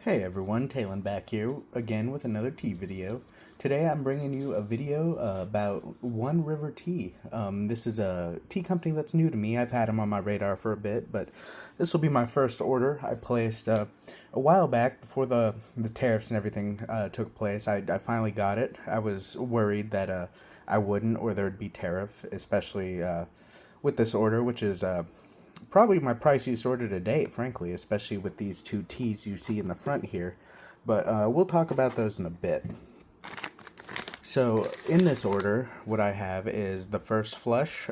Hey everyone, Talon back here again with another tea video. Today I'm bringing you a video about One River Tea. This is a tea company that's new to me. I've had them on my radar for a bit, but this will be my first order. I placed a while back before the tariffs and everything took place. I finally got it. I was worried that I wouldn't, or there'd be tariff, especially with this order, which is probably my priciest order to date, frankly, especially with these two teas you see in the front here. But we'll talk about those in a bit. So in this order, what I have is the first flush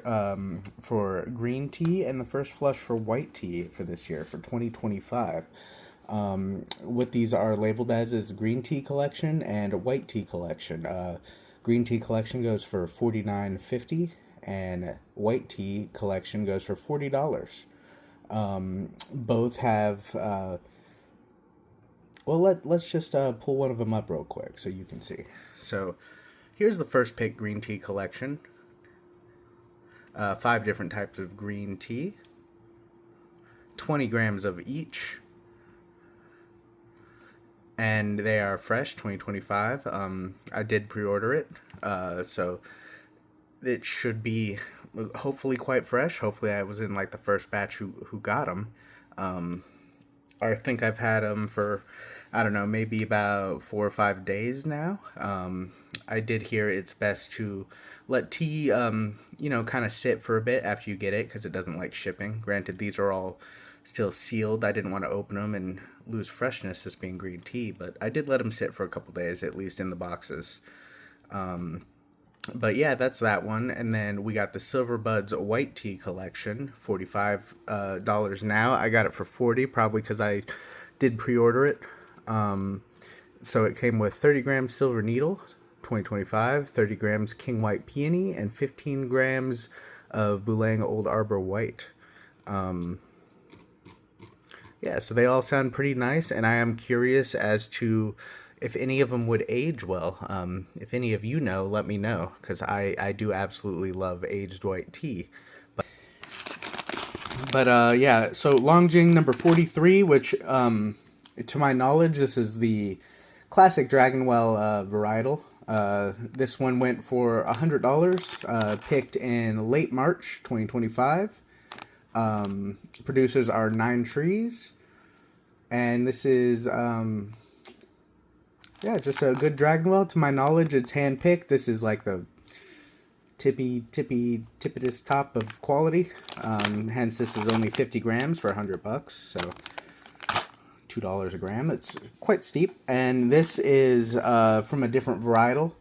for green tea and the first flush for white tea for this year, for 2025. What these are labeled as is green tea collection and white tea collection. Green tea collection goes for $49.50 and white tea collection goes for $40. Both have, let's just pull one of them up real quick so you can see. So here's the first pick green tea collection. 5 different types of green tea, 20 grams of each, and they are fresh, 2025. I did pre-order it, so it should be hopefully quite fresh. Hopefully I was in like the first batch who got them. I think I've had them for, I don't know, maybe about 4 or 5 days now. I did hear it's best to let tea, kind of sit for a bit after you get it, because it doesn't like shipping. Granted, these are all still sealed. I didn't want to open them and lose freshness, this being green tea, but I did let them sit for a couple days, at least in the boxes. But yeah, that's that one. And then we got the Silver Buds White Tea Collection, $45 now. I got it for $40, probably because I did pre-order it. So it came with 30 grams Silver Needle, 2025, 30 grams King White Peony, and 15 grams of Boulang Old Arbor White. Yeah, so they all sound pretty nice, and I am curious as to if any of them would age well. If any of you know, let me know, because I do absolutely love aged white tea. But yeah, so Longjing number 43, which, to my knowledge, this is the classic Dragonwell varietal. This one went for $100, picked in late March 2025. Producers are 9 Trees, and this is just a good Dragonwell. To my knowledge, it's hand-picked. This is like the tippitest top of quality. Hence, this is only 50 grams for $100, so $2 a gram. It's quite steep. And this is from a different varietal.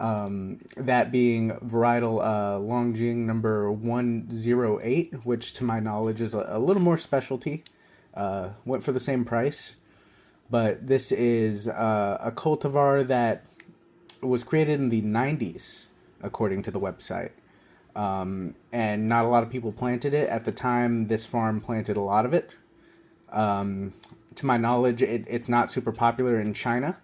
That being varietal Longjing number 108, which to my knowledge is a little more specialty. Went for the same price. But this is a cultivar that was created in the 90s, according to the website. And not a lot of people planted it. At the time, this farm planted a lot of it. To my knowledge, it's not super popular in China.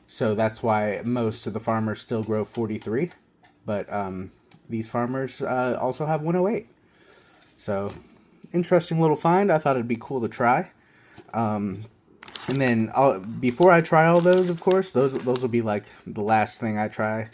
So that's why most of the farmers still grow 43. But these farmers also have 108. So, interesting little find. I thought it'd be cool to try. And then before I try all those, of course, those will be like the last thing I try,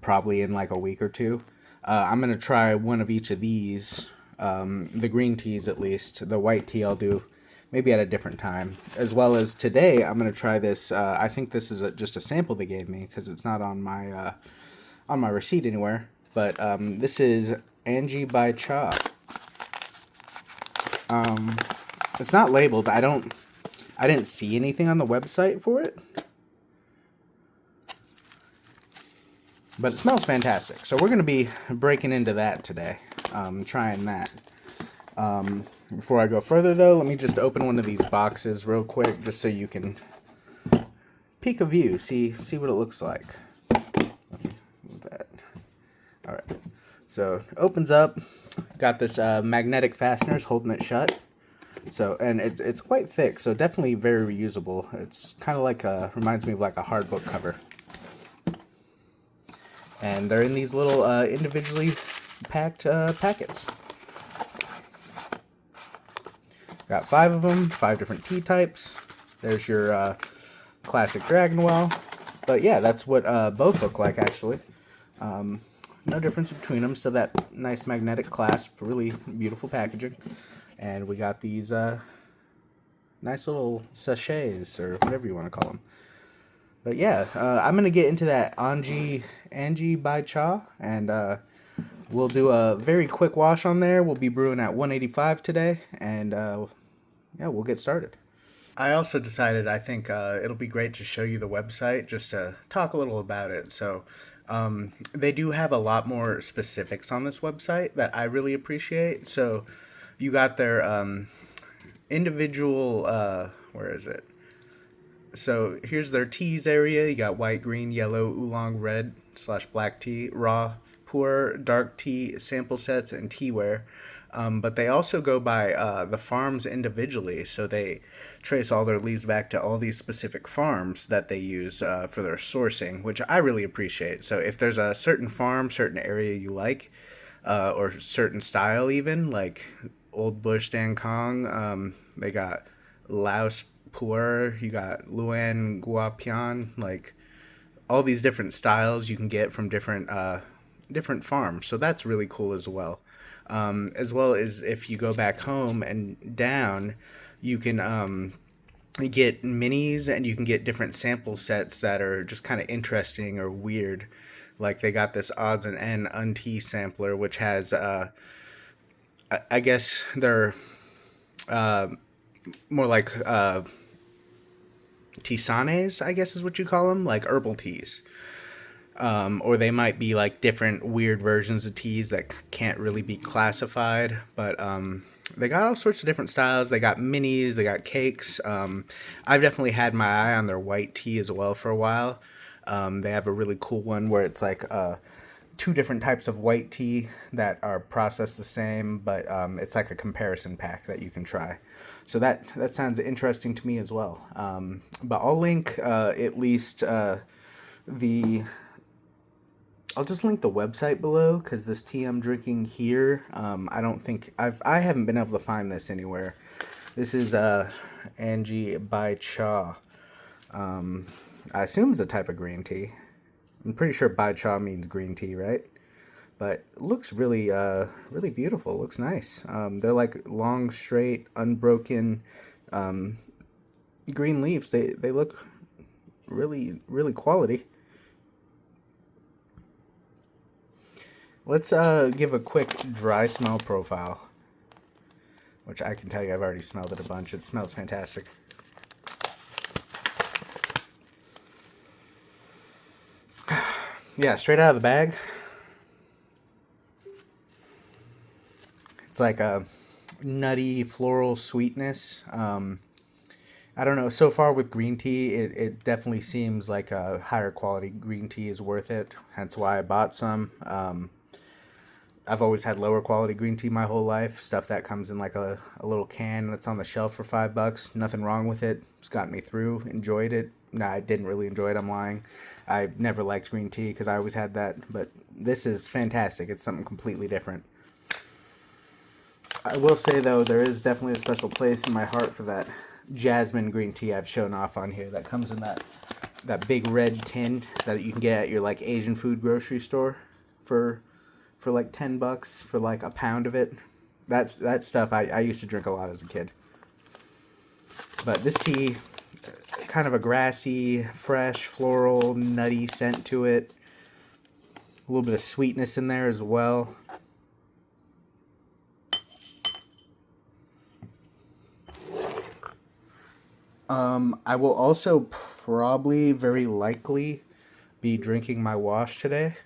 probably in like a week or two. I'm going to try one of each of these, the green teas at least. The white tea I'll do maybe at a different time. As well as today, I'm going to try this. I think this is just a sample they gave me, because it's not on my receipt anywhere. But this is Anji Baicha. It's not labeled. I didn't see anything on the website for it. But it smells fantastic. So we're going to be breaking into that today. Trying that. Before I go further, though, let me just open one of these boxes real quick, just so you can peek a view, see what it looks like. That. All right. So it opens up. Got this magnetic fasteners holding it shut. So, and it's quite thick, so definitely very reusable. It's kind of like reminds me of like a hard book cover. And they're in these little individually packed packets. Got 5 of them, 5 different tea types. There's your classic dragon well. But yeah, that's what both look like, actually. No difference between them. So that nice magnetic clasp, really beautiful packaging. And we got these nice little sachets, or whatever you want to call them. But yeah, I'm going to get into that Anji Baicha, and we'll do a very quick wash on there. We'll be brewing at 185 today, and yeah, we'll get started. I also decided I think it'll be great to show you the website just to talk a little about it. So they do have a lot more specifics on this website that I really appreciate. So you got their individual, where is it? So here's their teas area. You got white, green, yellow, oolong, red / black tea, raw, pour, dark tea, sample sets, and teaware. But they also go by the farms individually, so they trace all their leaves back to all these specific farms that they use for their sourcing, which I really appreciate. So if there's a certain farm, certain area you like, or certain style even, like Old Bush Dan Kong, they got Laos Puer, you got Luan Guapian, like all these different styles you can get from different farms. So that's really cool as well. As well as if you go back home and down, you can get minis and you can get different sample sets that are just kind of interesting or weird. Like they got this odds and end untea sampler, which has, I guess they're uh, more like tisanes, I guess is what you call them, like herbal teas. Or they might be like different weird versions of teas that can't really be classified. But they got all sorts of different styles. They got minis, they got cakes. I've definitely had my eye on their white tea as well for a while. They have a really cool one where it's like two different types of white tea that are processed the same, but it's like a comparison pack that you can try. So that sounds interesting to me as well. But I'll link at least the I'll just link the website below because this tea I'm drinking here, I don't think I haven't been able to find this anywhere. This is Anji Baicha. I assume it's a type of green tea. I'm pretty sure Baicha means green tea, right? But it looks really really beautiful. It looks nice. They're like long, straight, unbroken green leaves. They look really really quality. Let's give a quick dry smell profile, which I can tell you I've already smelled it a bunch. It smells fantastic. Yeah, straight out of the bag. It's like a nutty floral sweetness. I don't know. So far with green tea, it definitely seems like a higher quality green tea is worth it. Hence why I bought some. I've always had lower quality green tea my whole life. Stuff that comes in like a little can that's on the shelf for $5. Nothing wrong with it. It's gotten me through. Enjoyed it. No, I didn't really enjoy it. I'm lying. I never liked green tea because I always had that. But this is fantastic. It's something completely different. I will say though, there is definitely a special place in my heart for that jasmine green tea I've shown off on here. That comes in that big red tin that you can get at your like Asian food grocery store for like $10 for like a pound of it. That stuff I used to drink a lot as a kid. But this tea, kind of a grassy, fresh, floral, nutty scent to it. A little bit of sweetness in there as well. I will also probably very likely be drinking my wash today.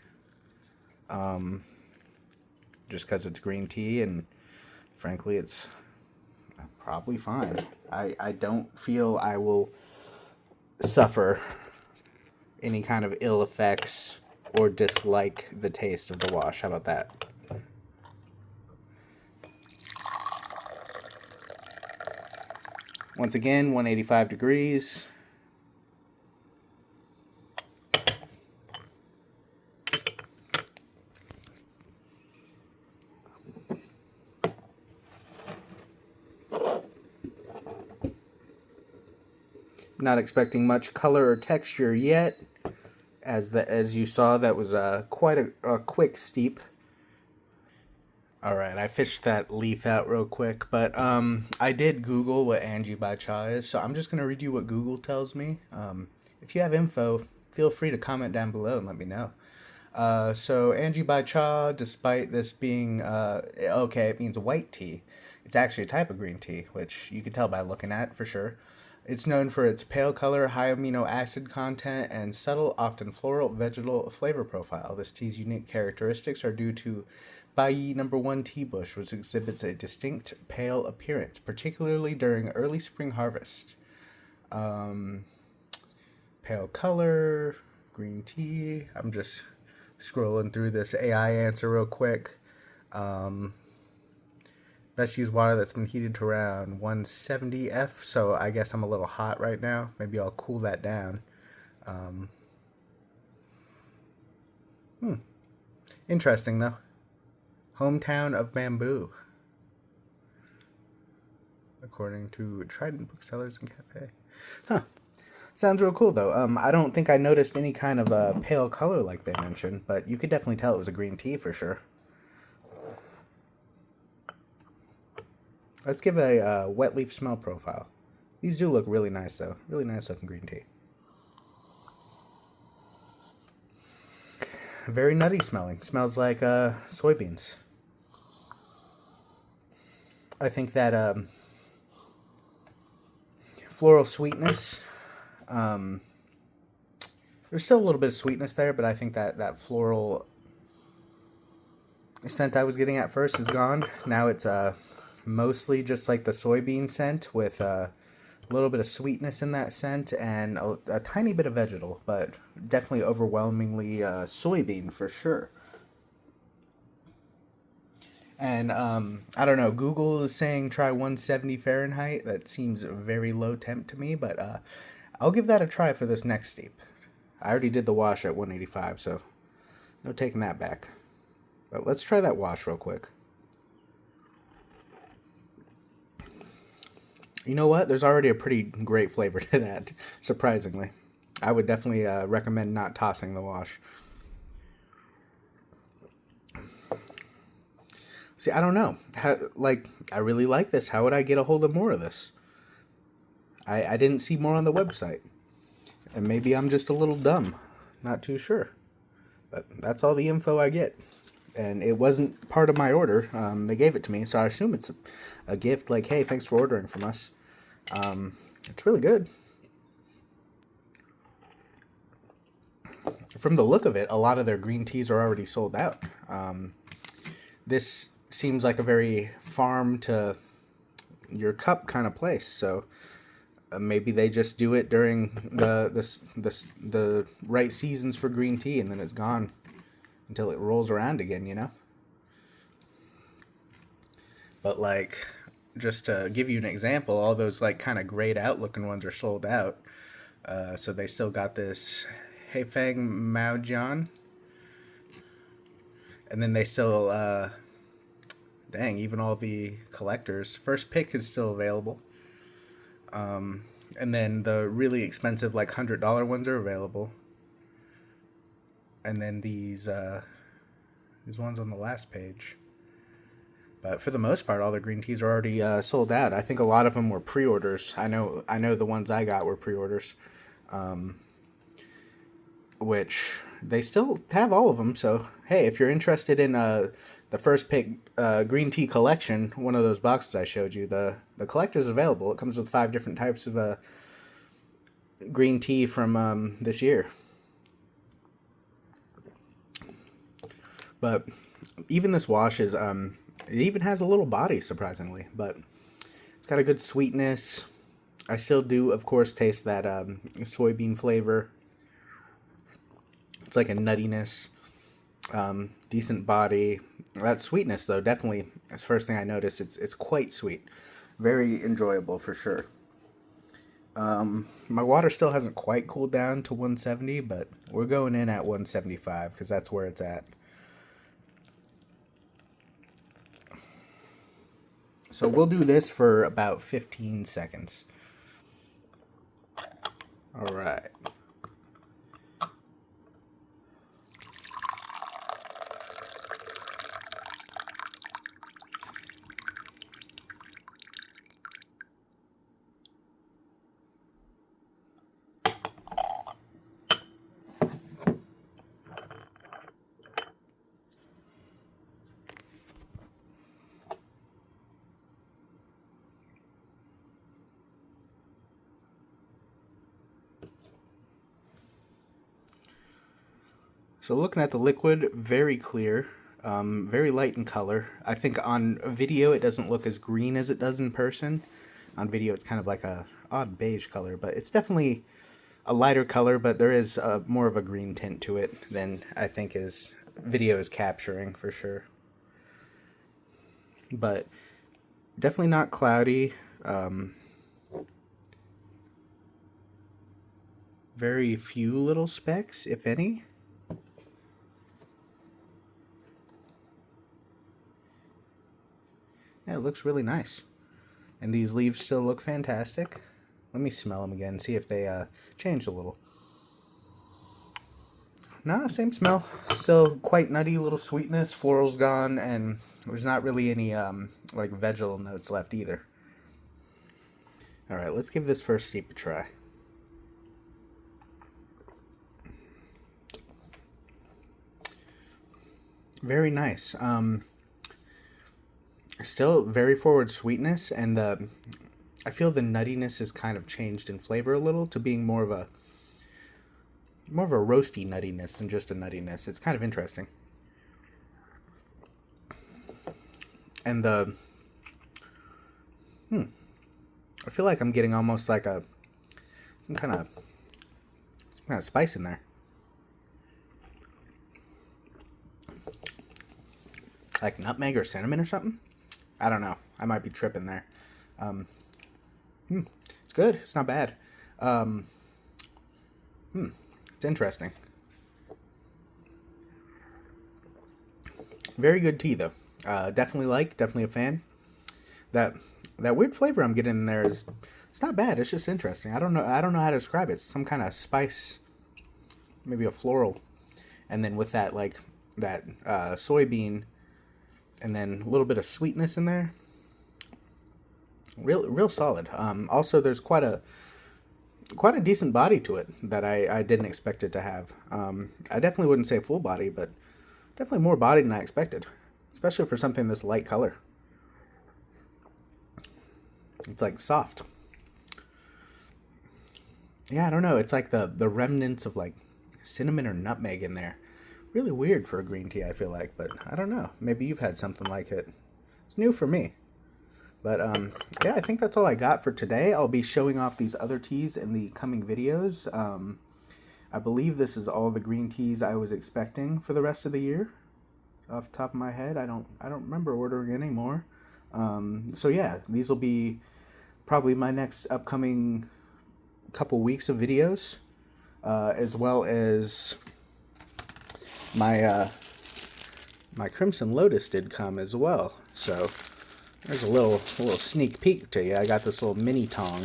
Just because it's green tea and frankly it's probably fine. I don't feel I will suffer any kind of ill effects or dislike the taste of the wash. How about that? Once again, 185 degrees. Not expecting much color or texture yet. As you saw, that was quite a quick steep. All right, I fished that leaf out real quick, but I did Google what Anji Baicha is, so I'm just gonna read you what Google tells me. If you have info, feel free to comment down below and let me know. So Anji Baicha, despite this being okay, it means white tea. It's actually a type of green tea, which you can tell by looking at for sure. It's known for its pale color, high amino acid content, and subtle, often floral, vegetal flavor profile. This tea's unique characteristics are due to Bai #1 tea bush, which exhibits a distinct pale appearance, particularly during early spring harvest. Um, Pale color, green tea. I'm just scrolling through this AI answer real quick. Best use water that's been heated to around 170 F, so I guess I'm a little hot right now. Maybe I'll cool that down. Interesting, though. Hometown of bamboo, according to Trident Booksellers and Cafe. Huh. Sounds real cool, though. I don't think I noticed any kind of pale color like they mentioned, but you could definitely tell it was a green tea for sure. Let's give a wet leaf smell profile. These do look really nice, though. Really nice looking green tea. Very nutty smelling. Smells like soybeans. I think that floral sweetness. There's still a little bit of sweetness there, but I think that floral scent I was getting at first is gone. Now it's mostly just like the soybean scent with a little bit of sweetness in that scent and a tiny bit of vegetal, but definitely overwhelmingly soybean for sure. And I don't know, Google is saying try 170 Fahrenheit. That seems very low temp to me, but I'll give that a try for this next steep. I already did the wash at 185, so no taking that back. But let's try that wash real quick. You know what? There's already a pretty great flavor to that, surprisingly. I would definitely recommend not tossing the wash. See, I don't know. I really like this. How would I get a hold of more of this? I didn't see more on the website. And maybe I'm just a little dumb. Not too sure. But that's all the info I get. And it wasn't part of my order. They gave it to me, so I assume it's a gift. Like, hey, thanks for ordering from us. It's really good. From the look of it, a lot of their green teas are already sold out. This seems like a very farm to your cup kind of place. So maybe they just do it during the right seasons for green tea, and then it's gone until it rolls around again, you know? But like, just to give you an example, all those like kind of grayed out looking ones are sold out. So they still got this Heifeng Maojian. And then they still, dang, even all the collectors. First pick is still available. And then the really expensive, like $100 ones are available. And then these ones on the last page. But for the most part, all the green teas are already sold out. I think a lot of them were pre-orders. I know the ones I got were pre-orders, which they still have all of them. So hey, if you're interested in the first pick green tea collection, one of those boxes I showed you, the collector's available. It comes with 5 different types of green tea from this year. But even this wash is it even has a little body, surprisingly, but it's got a good sweetness. I still do, of course, taste that soybean flavor. It's like a nuttiness, decent body. That sweetness, though, definitely, that's the first thing I noticed. It's quite sweet. Very enjoyable, for sure. My water still hasn't quite cooled down to 170, but we're going in at 175 because that's where it's at. So we'll do this for about 15 seconds. All right. So looking at the liquid, very clear, very light in color. I think on video it doesn't look as green as it does in person. On video it's kind of like a odd beige color, but it's definitely a lighter color, but there is more of a green tint to it than I think is video is capturing for sure. But definitely not cloudy. Very few little specks, if any. Yeah, it looks really nice. And these leaves still look fantastic. Let me smell them again, see if they changed a little. No, same smell. Still quite nutty, little sweetness. Floral's gone, and there's not really any like vegetal notes left either. All right, let's give this first steep a try. Very nice. Still very forward sweetness, and I feel the nuttiness has kind of changed in flavor a little to being more of a roasty nuttiness than just a nuttiness. It's kind of interesting. And I feel like I'm getting almost like some kind of spice in there. Like nutmeg or cinnamon or something? I don't know. I might be tripping there. It's good. It's not bad. It's interesting. Very good tea, though. Definitely a fan. That weird flavor I'm getting in there it's not bad. It's just interesting. I don't know how to describe it. It's some kind of spice, maybe a floral, and then with that soybean, and then a little bit of sweetness in there. Real solid. Also, there's quite a decent body to it that I didn't expect it to have. I definitely wouldn't say full body, but definitely more body than I expected, especially for something this light color. It's like soft. Yeah, I don't know. It's like the remnants of like cinnamon or nutmeg in there. Really weird for a green tea, I feel like, but I don't know. Maybe you've had something like it. It's new for me. But yeah, I think that's all I got for today. I'll be showing off these other teas in the coming videos. I believe this is all the green teas I was expecting for the rest of the year. Off the top of my head, I don't remember ordering any more. So yeah, these will be probably my next upcoming couple weeks of videos, as well as my Crimson Lotus did come as well. So there's a little sneak peek to you. I got this little mini tong,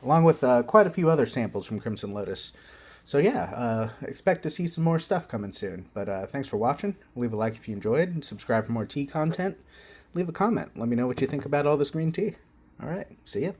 along with quite a few other samples from Crimson Lotus. So yeah, expect to see some more stuff coming soon. But thanks for watching. Leave a like if you enjoyed, and subscribe for more tea content. Leave a comment. Let me know what you think about all this green tea. All right, see ya.